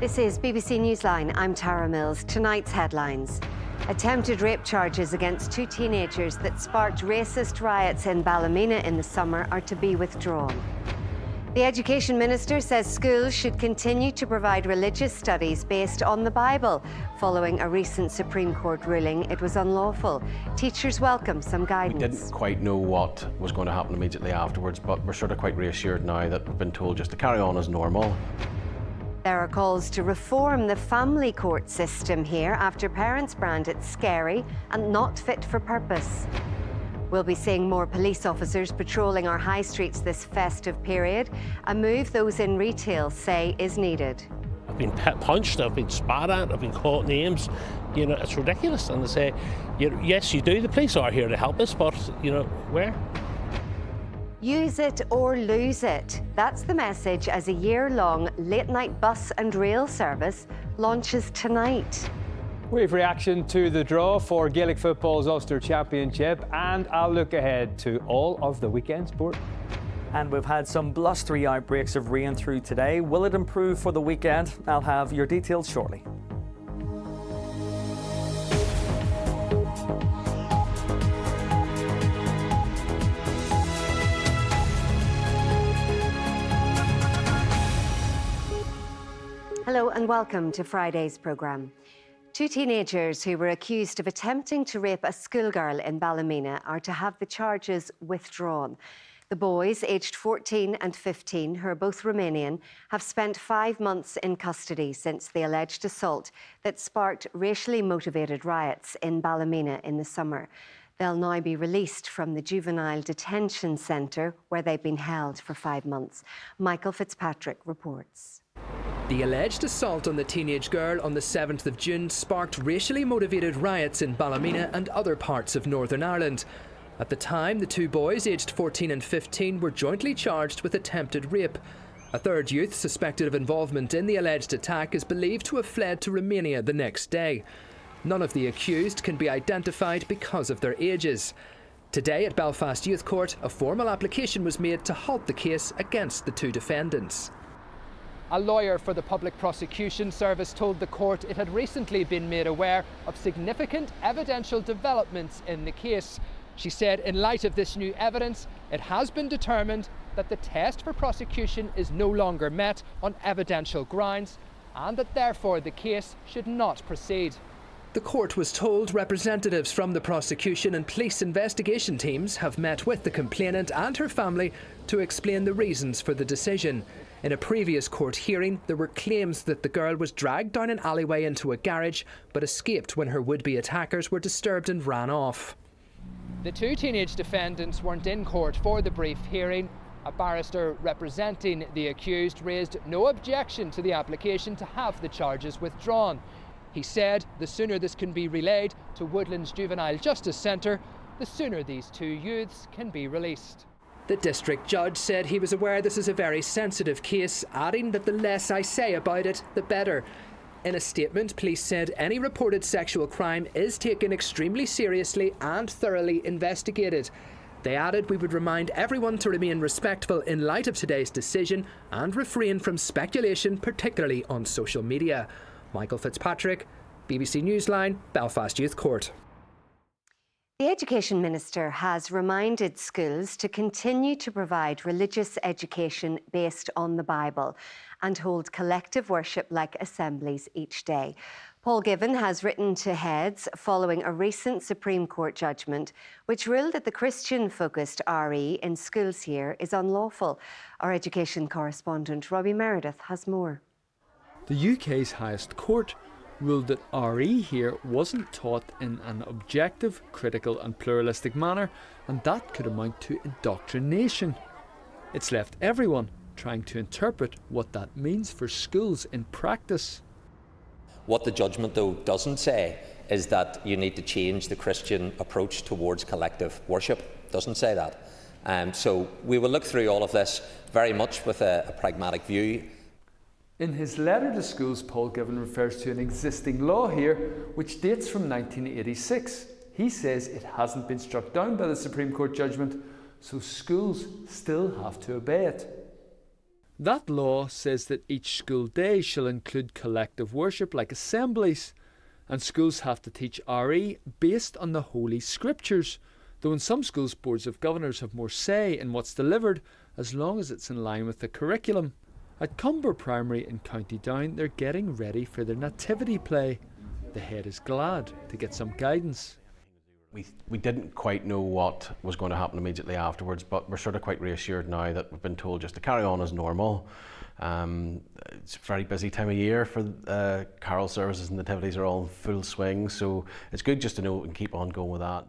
This is BBC Newsline. I'm Tara Mills. Tonight's headlines. Attempted rape charges against two teenagers that sparked racist riots in Ballymena in the summer are to be withdrawn. The Education Minister says schools should continue to provide religious studies based on the Bible. Following a recent Supreme Court ruling, it was unlawful. Teachers welcome some guidance. We didn't quite know what was going to happen immediately afterwards, but we're sort of quite reassured now that we've been told just to carry on as normal. There are calls to reform the family court system here after parents brand it scary and not fit for purpose. We'll be seeing more police officers patrolling our high streets this festive period, a move those in retail say is needed. I've been punched, I've been spat at, I've been called names. You know, it's ridiculous. And they say, yes, you do, the police are here to help us, but, where? Use it or lose it. That's the message as a year-long late-night bus and rail service launches tonight. We have reaction to the draw for Gaelic football's Ulster Championship, and I'll look ahead to all of the weekend sport. And we've had some blustery outbreaks of rain through today. Will it improve for the weekend? I'll have your details shortly. Hello and welcome to Friday's programme. Two teenagers who were accused of attempting to rape a schoolgirl in Ballymena are to have the charges withdrawn. The boys, aged 14 and 15, who are both Romanian, have spent 5 months in custody since the alleged assault that sparked racially motivated riots in Ballymena in the summer. They'll now be released from the juvenile detention centre where they've been held for 5 months. Michael Fitzpatrick reports. The alleged assault on the teenage girl on the 7th of June sparked racially motivated riots in Ballymena and other parts of Northern Ireland. At the time, the two boys, aged 14 and 15, were jointly charged with attempted rape. A third youth suspected of involvement in the alleged attack is believed to have fled to Romania the next day. None of the accused can be identified because of their ages. Today at Belfast Youth Court, a formal application was made to halt the case against the two defendants. A lawyer for the Public Prosecution Service told the court it had recently been made aware of significant evidential developments in the case. She said in light of this new evidence, it has been determined that the test for prosecution is no longer met on evidential grounds and that therefore the case should not proceed. The court was told representatives from the prosecution and police investigation teams have met with the complainant and her family to explain the reasons for the decision. In a previous court hearing, there were claims that the girl was dragged down an alleyway into a garage but escaped when her would-be attackers were disturbed and ran off. The two teenage defendants weren't in court for the brief hearing. A barrister representing the accused raised no objection to the application to have the charges withdrawn. He said the sooner this can be relayed to Woodlands Juvenile Justice Centre, the sooner these two youths can be released. The district judge said he was aware this is a very sensitive case, adding that the less I say about it, the better. In a statement, police said any reported sexual crime is taken extremely seriously and thoroughly investigated. They added we would remind everyone to remain respectful in light of today's decision and refrain from speculation, particularly on social media. Michael Fitzpatrick, BBC Newsline, Belfast Youth Court. The Education Minister has reminded schools to continue to provide religious education based on the Bible and hold collective worship-like assemblies each day. Paul Given has written to heads following a recent Supreme Court judgment which ruled that the Christian-focused RE in schools here is unlawful. Our education correspondent Robbie Meredith has more. The UK's highest court ruled that RE here wasn't taught in an objective, critical and pluralistic manner, and that could amount to indoctrination. It's left everyone trying to interpret what that means for schools in practice. What the judgment though doesn't say is that you need to change the Christian approach towards collective worship. It doesn't say that. So we will look through all of this very much with a pragmatic view. In his letter to schools, Paul Given refers to an existing law here which dates from 1986. He says it hasn't been struck down by the Supreme Court judgment, so schools still have to obey it. That law says that each school day shall include collective worship like assemblies, and schools have to teach RE based on the Holy Scriptures, though in some schools boards of governors have more say in what's delivered as long as it's in line with the curriculum. At Cumber Primary in County Down, they're getting ready for their nativity play. The head is glad to get some guidance. We didn't quite know what was going to happen immediately afterwards, but we're sort of quite reassured now that we've been told just to carry on as normal. It's a very busy time of year for carol services, and nativities are all in full swing, so it's good just to know we can keep on going with that.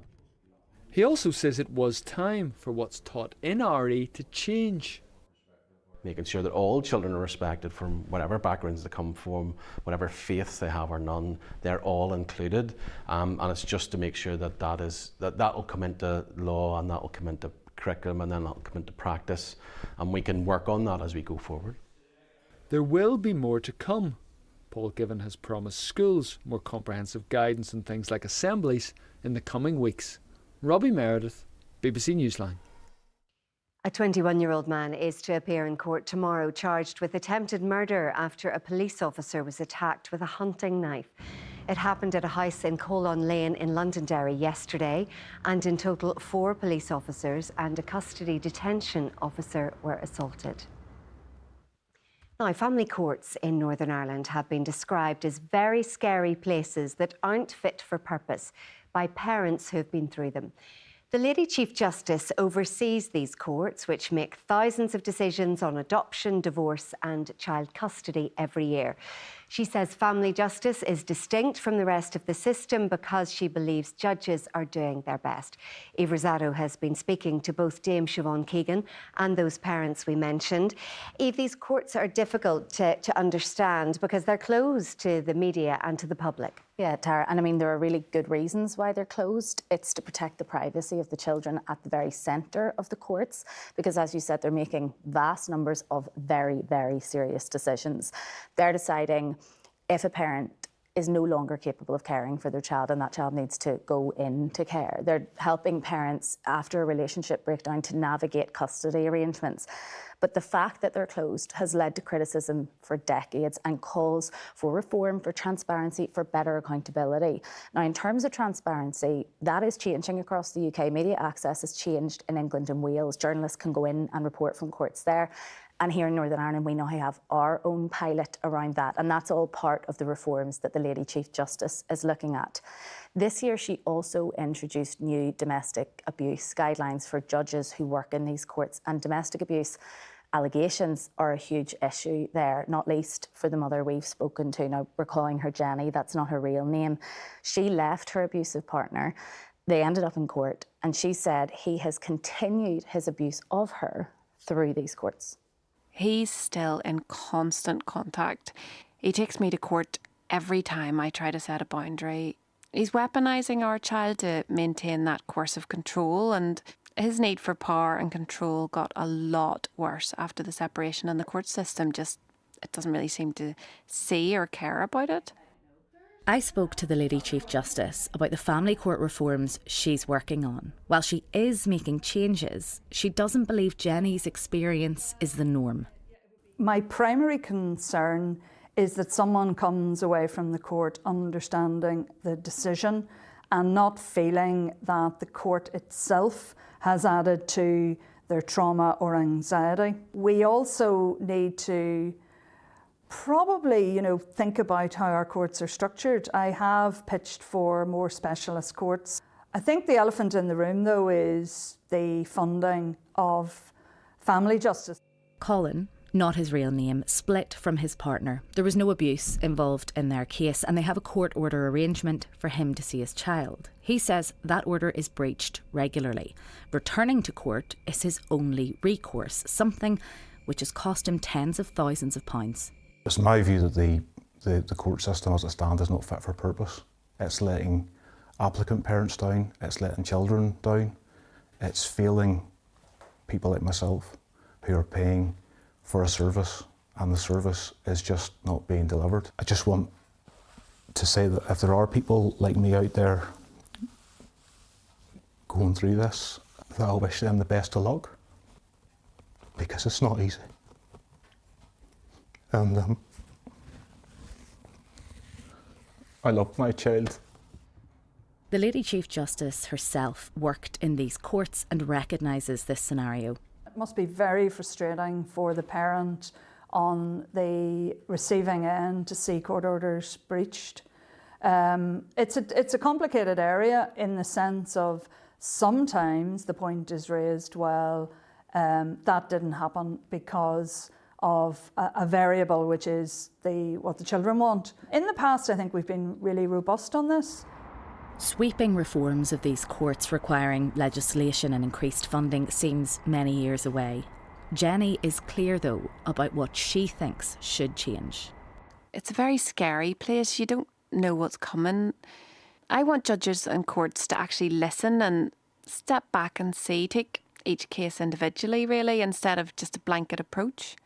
He also says it was time for what's taught in RE to change. Making sure that all children are respected from whatever backgrounds they come from, whatever faiths they have or none, they're all included. And it's just to make sure that that will come into law, and that will come into curriculum, and then that'll come into practice, and we can work on that as we go forward. There will be more to come. Paul Given has promised schools more comprehensive guidance on things like assemblies in the coming weeks. Robbie Meredith, BBC Newsline. A 21-year-old man is to appear in court tomorrow, charged with attempted murder after a police officer was attacked with a hunting knife. It happened at a house in Colon Lane in Londonderry yesterday, and in total 4 police officers and a custody detention officer were assaulted. Now, family courts in Northern Ireland have been described as very scary places that aren't fit for purpose by parents who have been through them. The Lady Chief Justice oversees these courts, which make thousands of decisions on adoption, divorce and child custody every year. She says family justice is distinct from the rest of the system because she believes judges are doing their best. Eve Rosado has been speaking to both Dame Siobhan Keegan and those parents we mentioned. Eve, these courts are difficult to understand because they're closed to the media and to the public. Yeah, Tara, and I mean, there are really good reasons why they're closed. It's to protect the privacy of the children at the very centre of the courts, because as you said, they're making vast numbers of very, very serious decisions. They're deciding if a parent is no longer capable of caring for their child and that child needs to go into care. They're helping parents after a relationship breakdown to navigate custody arrangements. But the fact that they're closed has led to criticism for decades and calls for reform, for transparency, for better accountability. Now, in terms of transparency, that is changing across the UK. Media access has changed in England and Wales. Journalists can go in and report from courts there. And here in Northern Ireland, we now have our own pilot around that. And that's all part of the reforms that the Lady Chief Justice is looking at. This year, she also introduced new domestic abuse guidelines for judges who work in these courts. And domestic abuse allegations are a huge issue there, not least for the mother we've spoken to. Now, we're calling her Jenny. That's not her real name. She left her abusive partner. They ended up in court. And she said he has continued his abuse of her through these courts. He's still in constant contact. He takes me to court every time I try to set a boundary. He's weaponising our child to maintain that course of control, and his need for power and control got a lot worse after the separation, and the court system it doesn't really seem to see or care about it. I spoke to the Lady Chief Justice about the family court reforms she's working on. While she is making changes, she doesn't believe Jenny's experience is the norm. My primary concern is that someone comes away from the court understanding the decision and not feeling that the court itself has added to their trauma or anxiety. We also need to probably, think about how our courts are structured. I have pitched for more specialist courts. I think the elephant in the room, though, is the funding of family justice. Colin, not his real name, split from his partner. There was no abuse involved in their case, and they have a court order arrangement for him to see his child. He says that order is breached regularly. Returning to court is his only recourse, something which has cost him tens of thousands of pounds. It's my view that the court system as it stands is not fit for purpose. It's letting applicant parents down, it's letting children down, it's failing people like myself who are paying for a service, and the service is just not being delivered. I just want to say that if there are people like me out there going through this, that I wish them the best of luck, because it's not easy. And I love my child. The Lady Chief Justice herself worked in these courts and recognises this scenario. It must be very frustrating for the parent on the receiving end to see court orders breached. It's a complicated area in the sense of sometimes the point is raised, well, that didn't happen because of a variable, which is what the children want. In the past, I think we've been really robust on this. Sweeping reforms of these courts requiring legislation and increased funding seems many years away. Jenny is clear, though, about what she thinks should change. It's a very scary place. You don't know what's coming. I want judges and courts to actually listen and step back and see, take each case individually, really, instead of just a blanket approach.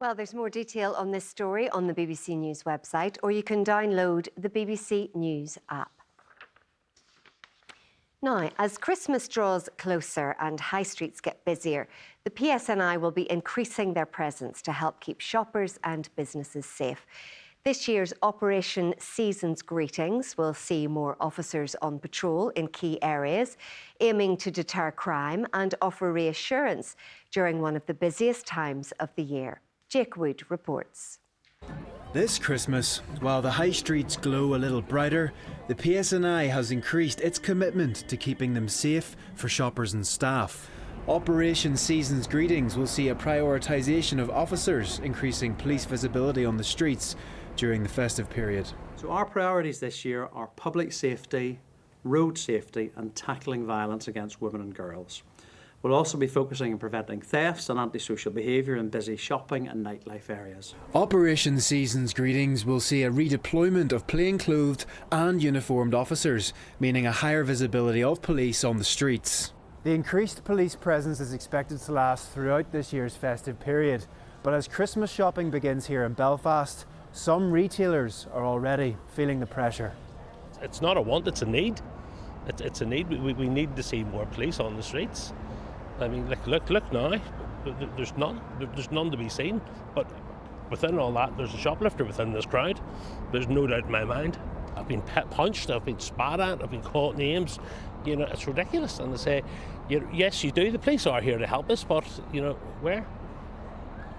Well, there's more detail on this story on the BBC News website, or you can download the BBC News app. Now, as Christmas draws closer and high streets get busier, the PSNI will be increasing their presence to help keep shoppers and businesses safe. This year's Operation Season's Greetings will see more officers on patrol in key areas, aiming to deter crime and offer reassurance during one of the busiest times of the year. Jake Wood reports. This Christmas, while the high streets glow a little brighter, the PSNI has increased its commitment to keeping them safe for shoppers and staff. Operation Season's Greetings will see a prioritisation of officers, increasing police visibility on the streets during the festive period. So our priorities this year are public safety, road safety and tackling violence against women and girls. We'll also be focusing on preventing thefts and antisocial behaviour in busy shopping and nightlife areas. Operation Season's Greetings will see a redeployment of plain-clothed and uniformed officers, meaning a higher visibility of police on the streets. The increased police presence is expected to last throughout this year's festive period, but as Christmas shopping begins here in Belfast, some retailers are already feeling the pressure. It's not a want, it's a need. It's a need. We need to see more police on the streets. I mean, look now. There's none to be seen. But within all that, there's a shoplifter within this crowd. There's no doubt in my mind. I've been punched, I've been spat at, I've been called names. You know, it's ridiculous. And they say, yes, you do. The police are here to help us, but you know where?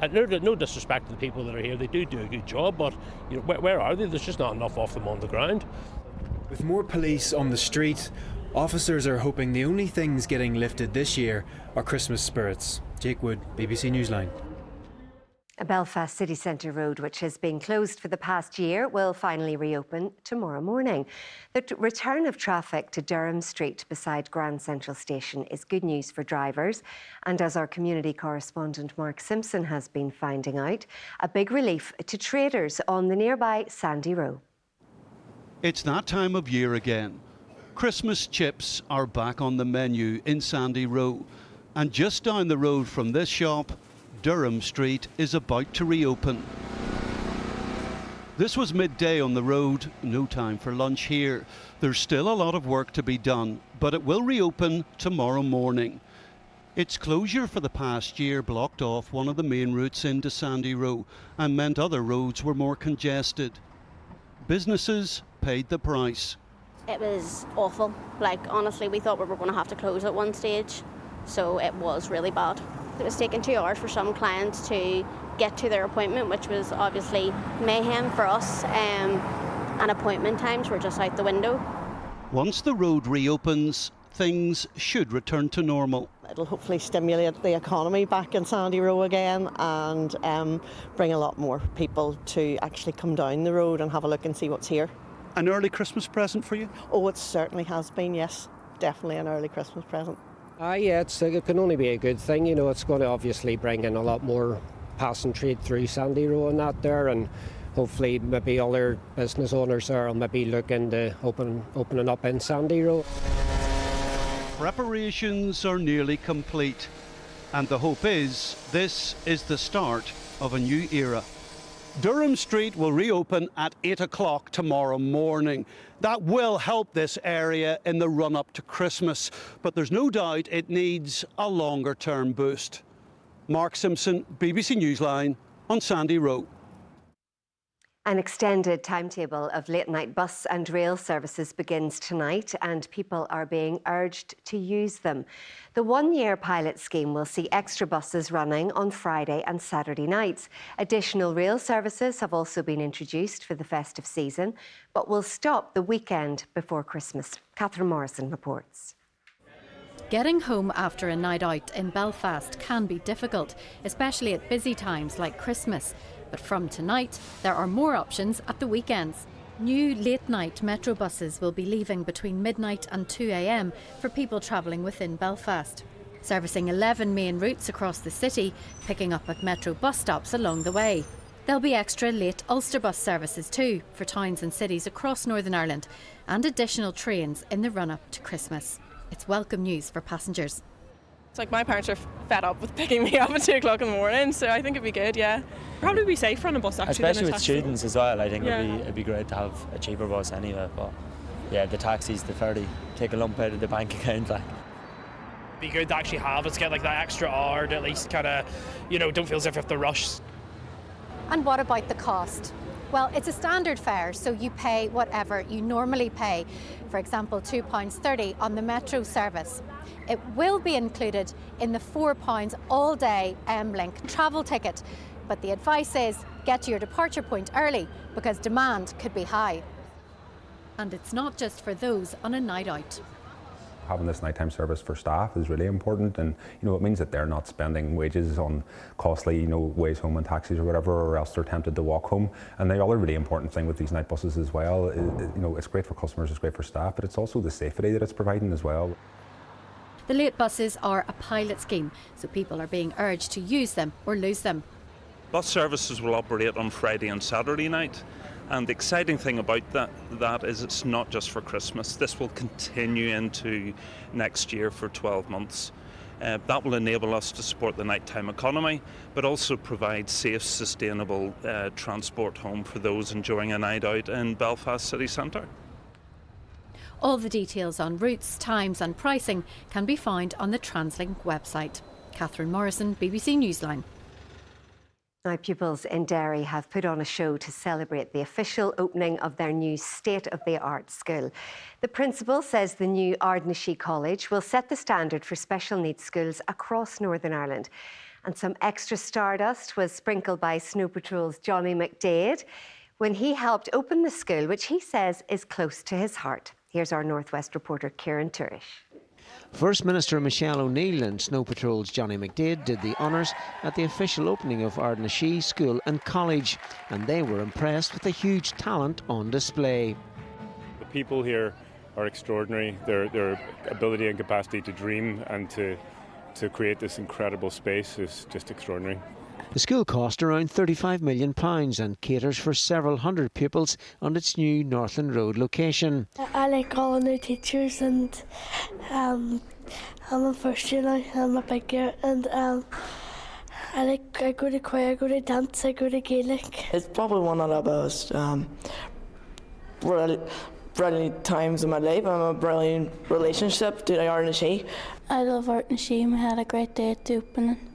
No disrespect to the people that are here. They do a good job, but you know, where are they? There's just not enough of them on the ground. With more police on the street, officers are hoping the only things getting lifted this year are Christmas spirits. Jake Wood, BBC Newsline. A Belfast city centre road, which has been closed for the past year, will finally reopen tomorrow morning. The return of traffic to Durham Street beside Grand Central Station is good news for drivers. And as our community correspondent Mark Simpson has been finding out, a big relief to traders on the nearby Sandy Row. It's that time of year again. Christmas chips are back on the menu in Sandy Row. And just down the road from this shop, Durham Street is about to reopen. This was midday on the road, no time for lunch here. There's still a lot of work to be done, but it will reopen tomorrow morning. Its closure for the past year blocked off one of the main routes into Sandy Row and meant other roads were more congested. Businesses paid the price. It was awful. Like, honestly, we thought we were going to have to close at one stage, so it was really bad. It was taking 2 hours for some clients to get to their appointment, which was obviously mayhem for us, and appointment times were just out the window. Once the road reopens, things should return to normal. It'll hopefully stimulate the economy back in Sandy Row again and bring a lot more people to actually come down the road and have a look and see what's here. An early Christmas present for you? Oh, it certainly has been, yes. Definitely an early Christmas present. Yeah, it can only be a good thing. You know, it's going to obviously bring in a lot more passing trade through Sandy Row and that there, and hopefully maybe other business owners there will maybe look into opening up in Sandy Row. Preparations are nearly complete, and the hope is this is the start of a new era. Durham Street will reopen at 8 o'clock tomorrow morning. That will help this area in the run-up to Christmas, but there's no doubt it needs a longer-term boost. Mark Simpson, BBC Newsline, on Sandy Row. An extended timetable of late-night bus and rail services begins tonight, and people are being urged to use them. The one-year pilot scheme will see extra buses running on Friday and Saturday nights. Additional rail services have also been introduced for the festive season, but will stop the weekend before Christmas. Catherine Morrison reports. Getting home after a night out in Belfast can be difficult, especially at busy times like Christmas. But from tonight, there are more options at the weekends. New late-night metro buses will be leaving between midnight and 2 a.m. for people travelling within Belfast, servicing 11 main routes across the city, picking up at metro bus stops along the way. There'll be extra late Ulster bus services too for towns and cities across Northern Ireland, and additional trains in the run-up to Christmas. It's welcome news for passengers. It's like my parents are fed up with picking me up at 2 o'clock in the morning, so I think it'd be good, yeah. Probably be safer on a bus actually. Especially than a with taxi. students as well, I think Yeah. it'd be great to have a cheaper bus anyway, but yeah, the taxis, the ferry, take a lump out of the bank account like. Be good to actually have it, to get like that extra hour to at least kind of, don't feel as if you have to rush. And what about the cost? Well, it's a standard fare, so you pay whatever you normally pay. For example, £2.30 on the metro service. It will be included in the £4 all-day M-Link travel ticket. But the advice is get to your departure point early because demand could be high. And it's not just for those on a night out. Having this nighttime service for staff is really important, and it means that they're not spending wages on costly ways home in taxis or whatever, or else they're tempted to walk home. And the other really important thing with these night buses as well is, it's great for customers, it's great for staff, but it's also the safety that it's providing as well. The late buses are a pilot scheme, so people are being urged to use them or lose them. Bus services will operate on Friday and Saturday night. And the exciting thing about that is it's not just for Christmas. This will continue into next year for 12 months. That will enable us to support the nighttime economy, but also provide safe, sustainable transport home for those enjoying a night out in Belfast city centre. All the details on routes, times and pricing can be found on the TransLink website. Catherine Morrison, BBC Newsline. Now, pupils in Derry have put on a show to celebrate the official opening of their new state-of-the-art school. The principal says the new Ardnashee College will set the standard for special needs schools across Northern Ireland. And some extra stardust was sprinkled by Snow Patrol's Johnny McDaid when he helped open the school, which he says is close to his heart. Here's our Northwest reporter, Kieran Turish. First Minister Michelle O'Neill and Snow Patrol's Johnny McDaid did the honours at the official opening of Ardnashee School and College, and they were impressed with the huge talent on display. The people here are extraordinary. Their ability and capacity to dream and to create this incredible space is just extraordinary. The school cost around £35 million and caters for several hundred pupils on its new Northland Road location. I like all the new teachers, and I'm a first year now, I'm a big year, and I go to choir, I go to dance, I go to Gaelic. It's probably one of the best brilliant times in my life. I'm a brilliant relationship to the Ardnashee. I love Ardnashee, we had a great day at the opening.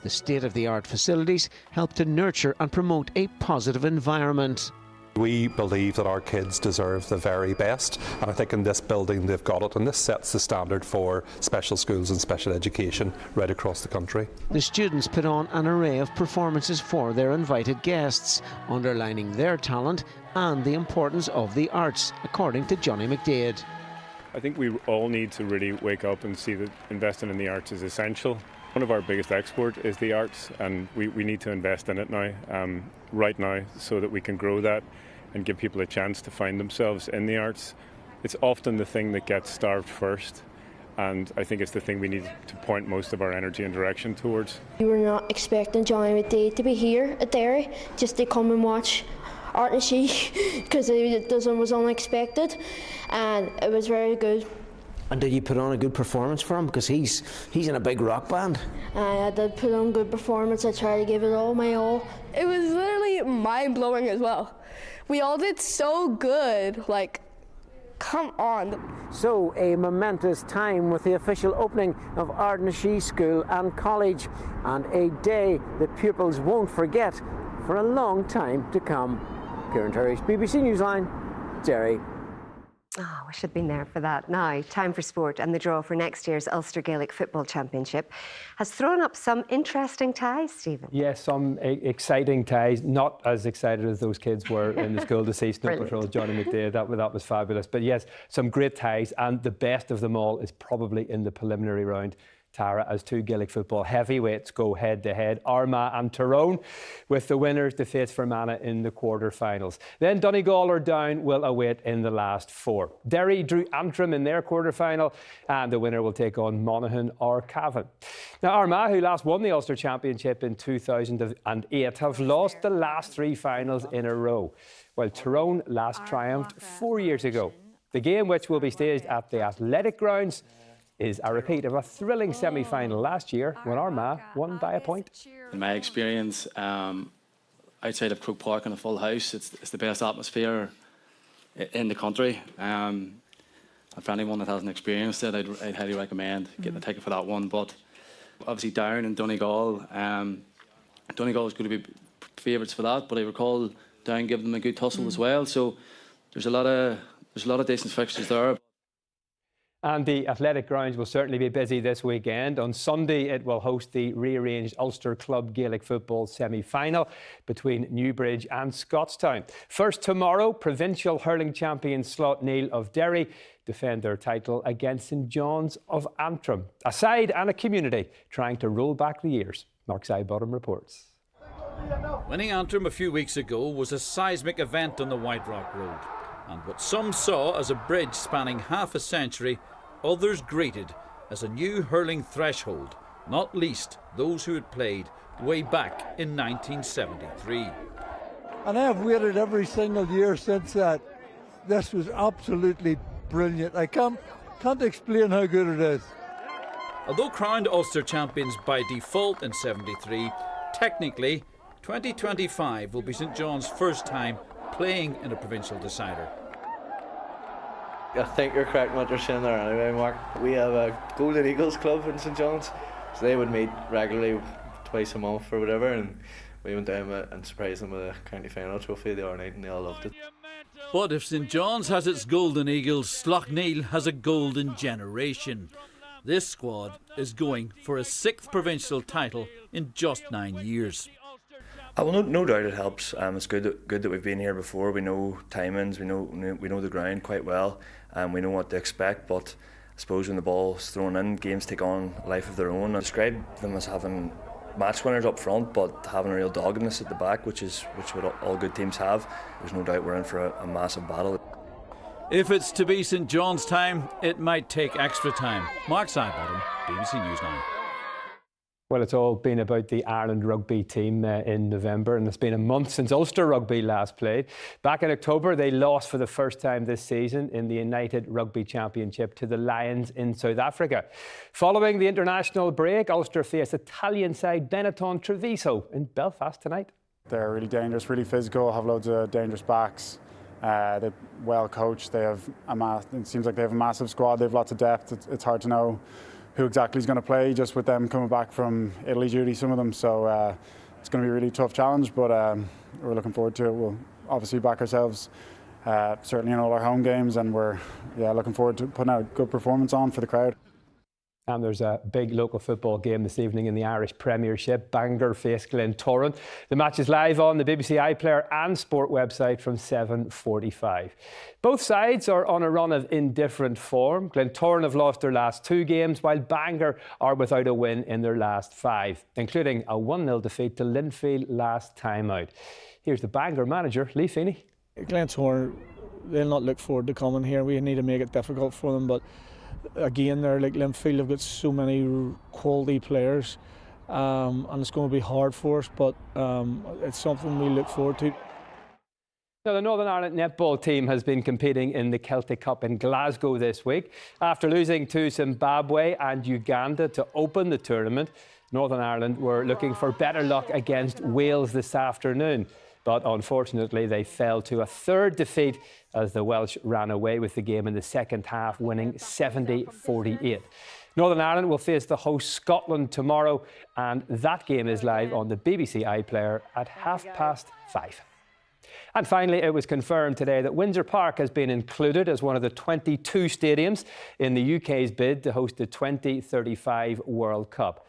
The state-of-the-art facilities help to nurture and promote a positive environment. We believe that our kids deserve the very best, and I think in this building they've got it, and this sets the standard for special schools and special education right across the country. The students put on an array of performances for their invited guests, underlining their talent and the importance of the arts, according to Johnny McDaid. I think we all need to really wake up and see that investing in the arts is essential. One of our biggest export is the arts, and we need to invest in it now, right now, so that we can grow that and give people a chance to find themselves in the arts. It's often the thing that gets starved first, and I think it's the thing we need to point most of our energy and direction towards. We were not expecting Johnny McDaid to be here at Derry, just to come and watch Ardnashee, because it was unexpected, and it was very good. And did you put on a good performance for him? Because he's in a big rock band. I did put on a good performance. I tried to give it all my all. It was literally mind-blowing as well. We all did so good. Like, Come on. So, a momentous time with the official opening of Ardnashee School and College, and a day that pupils won't forget for a long time to come. Kieran Turrish, BBC Newsline, Derry. Oh, we should have been there for that. Now, time for sport, and the draw for next year's Ulster Gaelic Football Championship has thrown up some interesting ties, Stephen. Yes, some exciting ties. Not as excited as those kids were in the school to see Snow Patrol, Johnny McDade. That was fabulous. But yes, some great ties, and the best of them all is probably in the preliminary round, Tara, as two Gaelic football heavyweights go head-to-head, Armagh and Tyrone, with the winners to face Fermanagh in the quarter-finals. Then Donegal or Down will await in the last four. Derry drew Antrim in their quarter-final, and the winner will take on Monaghan or Cavan. Now, Armagh, who last won the Ulster Championship in 2008, have lost the last three finals in a row, while Tyrone last triumphed 4 years ago. The game, which will be staged at the Athletic Grounds, is a repeat of a thrilling semi-final last year when Armagh won by a point. In my experience, outside of Croke Park in a full house, it's the best atmosphere in the country. And for anyone that hasn't experienced it, I'd highly recommend getting a ticket for that one. But obviously Down and Donegal, Donegal is going to be favourites for that, but I recall Down giving them a good tussle as well. So there's a lot of decent fixtures there. And the Athletic Grounds will certainly be busy this weekend. On Sunday, it will host the rearranged Ulster Club Gaelic Football semi-final between Newbridge and Scottstown. First tomorrow, provincial hurling champion Slot Neil of Derry defend their title against St John's of Antrim. A side and a community trying to roll back the years. Mark Sidebottom reports. Winning Antrim a few weeks ago was a seismic event on the White Rock Road. And what some saw as a bridge spanning half a century, others greeted as a new hurling threshold, not least those who had played way back in 1973. And I have waited every single year since that. This was absolutely brilliant. I can't explain how good it is. Although crowned Ulster champions by default in 73, technically 2025 will be St John's first time playing in a provincial decider. I think you're correct in what you're saying there anyway, Mark. We have a Golden Eagles club in St John's, so they would meet regularly twice a month or whatever, and we went down and surprised them with a county final trophy the other night, and they all loved it. But if St John's has its Golden Eagles, Slaughtneil has a golden generation. This squad is going for a 6th provincial title in just 9 years. Well, no doubt it helps. It's good that we've been here before. We know timings, we know the ground quite well, and we know what to expect. But I suppose when the ball's thrown in, games take on a life of their own. I describe them as having match winners up front, but having a real doggedness at the back, which what all good teams have. There's no doubt we're in for a massive battle. If it's to be St John's time, it might take extra time. Mark Sidebottom, BBC Newsline. Well, it's all been about the Ireland rugby team in November, and it's been a month since Ulster Rugby last played. Back in October, they lost for the first time this season in the United Rugby Championship to the Lions in South Africa. Following the international break, Ulster face Italian side Benetton Treviso in Belfast tonight. They're really dangerous, really physical, have loads of dangerous backs. They're well coached. They have it seems like they have a massive squad. They have lots of depth. It's hard to know who exactly is going to play, just with them coming back from Italy duty, some of them. So it's going to be a really tough challenge, but we're looking forward to it. We'll obviously back ourselves, certainly in all our home games, and we're looking forward to putting out a good performance on for the crowd. And there's a big local football game this evening in the Irish Premiership. Bangor face Glentoran. The match is live on the BBC iPlayer and Sport website from 7:45. Both sides are on a run of indifferent form. Glentoran have lost their last 2 games, while Bangor are without a win in their last 5, including a 1-0 defeat to Linfield last time out. Here's the Bangor manager, Lee Feeney. Glentoran, they'll not look forward to coming here. We need to make it difficult for them, but again, they're like Linfield, have got so many quality players, and it's going to be hard for us, but it's something we look forward to. Now, the Northern Ireland netball team has been competing in the Celtic Cup in Glasgow this week. After losing to Zimbabwe and Uganda to open the tournament, Northern Ireland were looking for better luck against Wales this afternoon. but unfortunately they fell to a third defeat as the Welsh ran away with the game in the second half, winning 70-48. Northern Ireland will face the host Scotland tomorrow, and that game is live on the BBC iPlayer at 5:30. And finally, it was confirmed today that Windsor Park has been included as one of the 22 stadiums in the UK's bid to host the 2035 World Cup.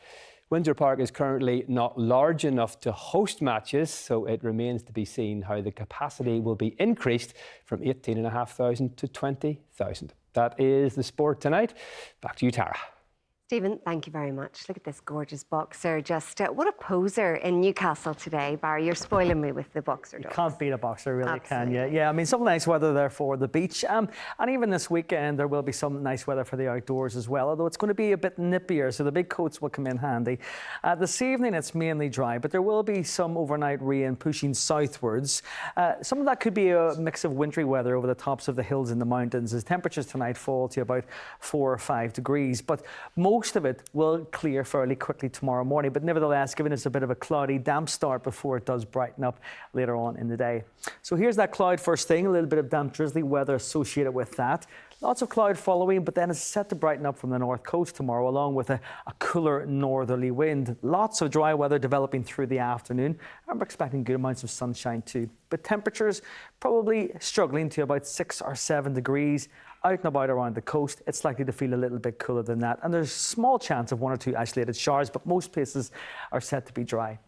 Windsor Park is currently not large enough to host matches, so it remains to be seen how the capacity will be increased from 18,500 to 20,000. That is the sport tonight. Back to you, Tara. Stephen, thank you very much. Look at this gorgeous boxer. Just what a poser in Newcastle today. Barry, you're spoiling me with the boxer dogs. You can't beat a boxer, really, Absolutely. can you? Yeah, I mean, some nice weather there for the beach. And even this weekend, there will be some nice weather for the outdoors as well, although it's going to be a bit nippier, so the big coats will come in handy. This evening, it's mainly dry, but there will be some overnight rain pushing southwards. Some of that could be a mix of wintry weather over the tops of the hills in the mountains, as temperatures tonight fall to about 4 or 5 degrees. But most of it will clear fairly quickly tomorrow morning, but nevertheless giving us a bit of a cloudy, damp start before it does brighten up later on in the day. So here's that cloud first thing, a little bit of damp drizzly weather associated with that. Lots of cloud following, but then it's set to brighten up from the north coast tomorrow, along with a cooler northerly wind. Lots of dry weather developing through the afternoon, and we're expecting good amounts of sunshine too. But temperatures probably struggling to about 6 or 7 degrees. Out and about around the coast, it's likely to feel a little bit cooler than that. And there's a small chance of 1 or 2 isolated showers, but most places are set to be dry.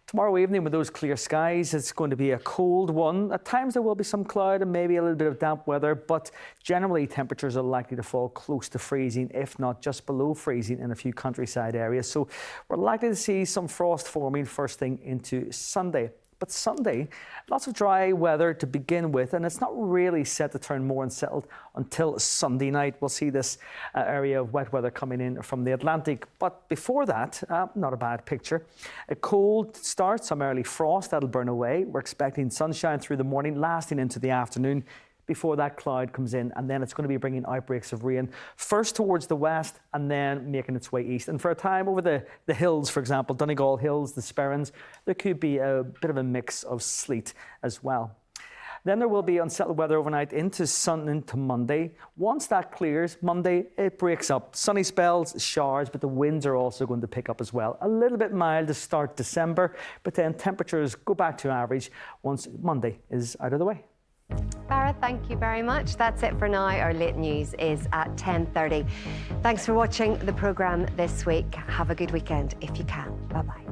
Tomorrow evening, with those clear skies, it's going to be a cold one. At times there will be some cloud and maybe a little bit of damp weather, but generally temperatures are likely to fall close to freezing, if not just below freezing in a few countryside areas. So we're likely to see some frost forming first thing into Sunday. But Sunday, lots of dry weather to begin with, and it's not really set to turn more unsettled until Sunday night. We'll see this area of wet weather coming in from the Atlantic. But before that, not a bad picture. A cold start, some early frost, that'll burn away. We're expecting sunshine through the morning, lasting into the afternoon, before that cloud comes in, and then it's going to be bringing outbreaks of rain, first towards the west and then making its way east. And for a time over the hills, for example, Donegal Hills, the Sperrins, there could be a bit of a mix of sleet as well. Then there will be unsettled weather overnight into Monday. Once that clears, Monday, it breaks up. Sunny spells, showers, but the winds are also going to pick up as well. A little bit mild to start December, but then temperatures go back to average once Monday is out of the way. Farah, thank you very much. That's it for now. Our late news is at 10:30. Thanks for watching the programme this week. Have a good weekend if you can. Bye-bye.